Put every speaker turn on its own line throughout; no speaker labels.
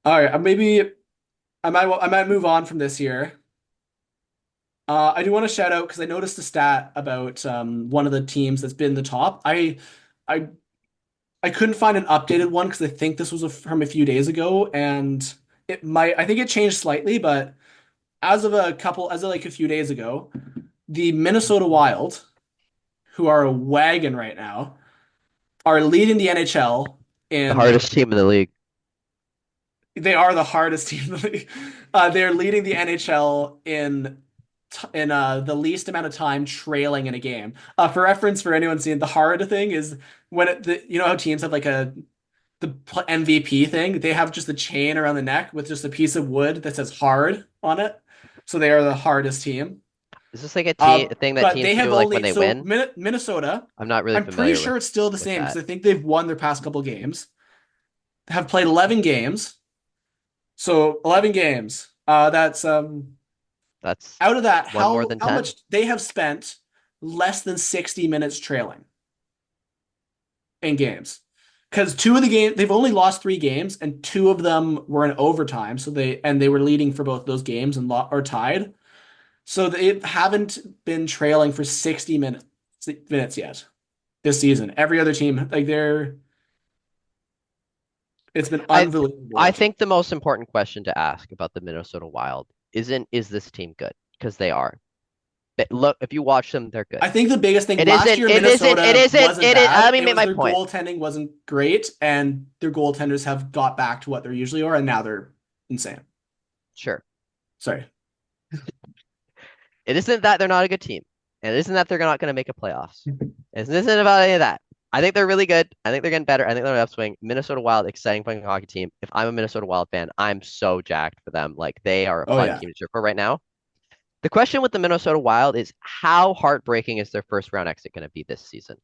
All right, maybe I might move on from this year. I do want to shout out because I noticed a stat about one of the teams that's been the top. I I couldn't find an updated one because I think this was from a few days ago, and I think it changed slightly, but as of like a few days ago, the Minnesota Wild, who are a wagon right now, are leading the NHL
The
in
hardest team in the league.
they are the hardest team in the league. They're leading the NHL in the least amount of time trailing in a game. For reference, for anyone seeing the hard thing is you know how teams have like the MVP thing. They have just a chain around the neck with just a piece of wood that says hard on it. So they are the hardest team.
Is this like a thing that
But
teams
they have
do like when
only
they win?
Minnesota.
I'm not really
I'm pretty
familiar
sure it's still the
with
same because
that.
I think they've won their past couple games. Have played 11 games. So 11 games. That's
That's
out of that,
one more
how
than
how
10.
much they have spent less than 60 minutes trailing in games. Because two of the games they've only lost three games, and two of them were in overtime. So they were leading for both those games and or tied. So they haven't been trailing for 60 minutes yet this season. Every other team, like it's been
I
unbelievable
I
watching.
think the most important question to ask about the Minnesota Wild is this team good? Because they are. Look, if you watch them, they're good.
I think the biggest thing
It
last
isn't,
year,
it isn't, it
Minnesota
isn't,
wasn't
it is, let
bad.
me
It
make
was
my
their
point.
goaltending wasn't great, and their goaltenders have got back to what they usually are, and now they're insane.
Sure.
Sorry.
It isn't that they're not a good team. And it isn't that they're not going to make a playoffs. It isn't about any of that. I think they're really good. I think they're getting better. I think they're on an upswing. Minnesota Wild, exciting fucking hockey team. If I'm a Minnesota Wild fan, I'm so jacked for them. Like they are a
Oh
fun
yeah.
team to cheer for right now. The question with the Minnesota Wild is how heartbreaking is their first round exit going to be this season?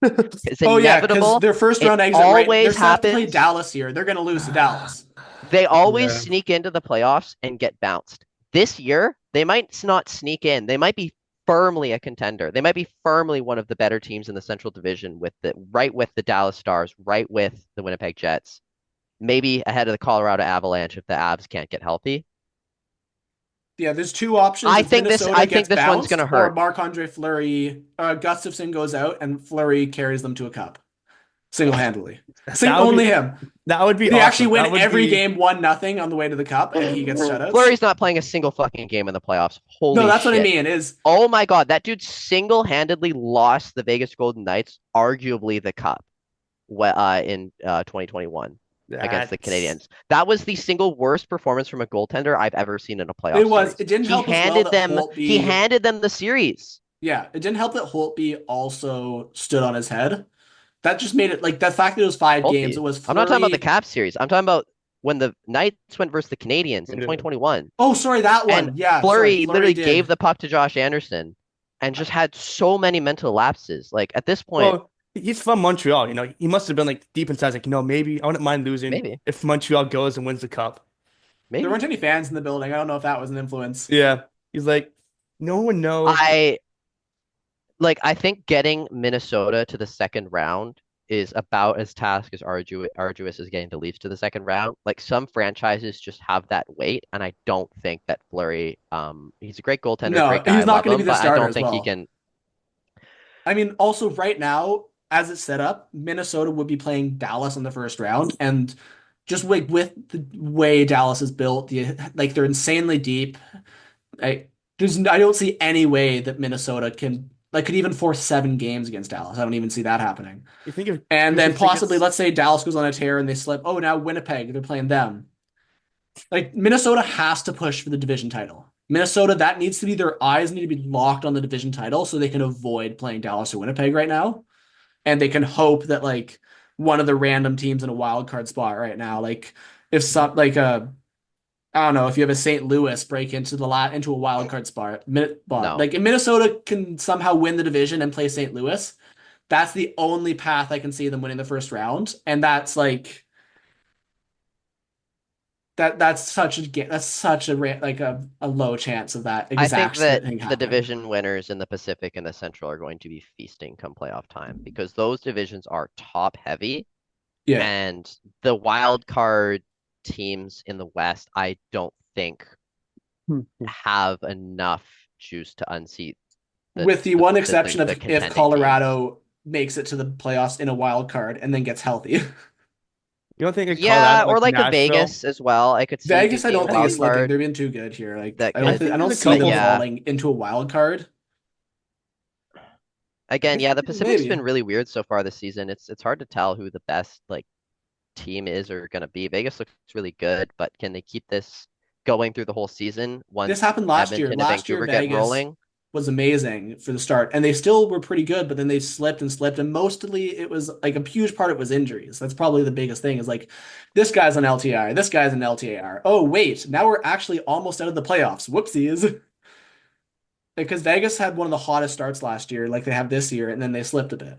It's
Oh yeah, because
inevitable.
their first
It
round exit, right? They're
always
set up to play
happens.
Dallas here. They're gonna lose to Dallas.
They always
Yeah.
sneak into the playoffs and get bounced. This year, they might not sneak in. They might be firmly a contender. They might be firmly one of the better teams in the Central Division with the right with the Dallas Stars, right with the Winnipeg Jets, maybe ahead of the Colorado Avalanche if the Avs can't get healthy.
Yeah, there's two options. It's
I
Minnesota
think
gets
this one's gonna
bounced, or
hurt.
Marc-Andre Fleury, Gustafson goes out, and Fleury carries them to a cup single-handedly.
That would be
Only him.
that would be
They actually
awesome.
win
That would
every
be
game 1-0 on the way to the cup, and he gets shutouts.
Fleury's not playing a single fucking game in the playoffs.
No,
Holy
that's what I
shit.
mean. Is
Oh my God, that dude single-handedly lost the Vegas Golden Knights, arguably the cup, in 2021 against the
that's
Canadiens. That was the single worst performance from a goaltender I've ever seen in a
it
playoff
was.
series.
It didn't help as well that
He
Holtby.
handed them the series.
Yeah, it didn't help that Holtby also stood on his head. That just made it like the fact that it was 5 games. It
Holtby.
was
I'm not talking about the
Flurry.
Cap series. I'm talking about when the Knights went versus the Canadiens in 2021.
Oh, sorry, that
And
one. Yeah, sorry,
Fleury
Flurry
literally gave
did.
the puck to Josh Anderson and just had so many mental lapses. Like at this point,
well, he's from Montreal. He must have been like deep inside, like, maybe I wouldn't mind losing
maybe,
if Montreal goes and wins the cup.
There
maybe.
weren't any fans in the building. I don't know if that was an influence.
Yeah. He's like, no one knows.
I I think getting Minnesota to the second round is about as task as arduous as getting the Leafs to the second round. Like some franchises just have that weight, and I don't think that Fleury, he's a great goaltender,
No,
great guy,
he's
I
not
love
going to be
him,
the
but I
starter
don't
as
think he
well.
can.
I mean, also right now, as it's set up, Minnesota would be playing Dallas in the first round, and just like with the way Dallas is built, like they're insanely deep. I don't see any way that Minnesota could even force 7 games against Dallas. I don't even see that happening.
You think if
And then
Gustafson
possibly,
gets
let's say Dallas goes on a tear and they slip. Oh, now Winnipeg, they're playing them. Like Minnesota has to push for the division title. Minnesota, that needs to be their eyes need to be locked on the division title so they can avoid playing Dallas or Winnipeg right now. And they can hope that like one of the random teams in a wild card spot right now, like if some like I don't know if you have a St. Louis break into into a wild card spot,
No,
like if Minnesota can somehow win the division and play St. Louis, that's the only path I can see them winning the first round, and that's like that's such like a low chance of that
I think
exact
that
thing
the
happening.
division winners in the Pacific and the Central are going to be feasting come playoff time because those divisions are top heavy,
Yeah.
and the wild card. teams in the West, I don't think
Hmm.
have enough juice to unseat
With the one exception
the
of if
contending teams.
Colorado makes it to the playoffs in a wild card and then gets healthy.
You don't think in
Yeah,
Colorado,
or
like
like a
Nashville?
Vegas as well. I could see
Vegas, I
being a
don't think is
wild
slipping.
card
They're being too good here. Like
that could,
I
think
don't
there's a
see
but
them
couple.
yeah.
falling into a wild card. I
Again,
guess
yeah, the Pacific's
maybe.
been really weird so far this season. It's hard to tell who the best like team is or gonna be. Vegas looks really good, but can they keep this going through the whole season
This
once
happened last year.
Edmonton and
Last year,
Vancouver get
Vegas
rolling?
was amazing for the start, and they still were pretty good, but then they slipped and slipped, and mostly it was like a huge part of it was injuries. That's probably the biggest thing is like this guy's on LTI, this guy's on LTAR. Oh, wait, now we're actually almost out of the playoffs. Whoopsies. Because Vegas had one of the hottest starts last year, like they have this year, and then they slipped a bit.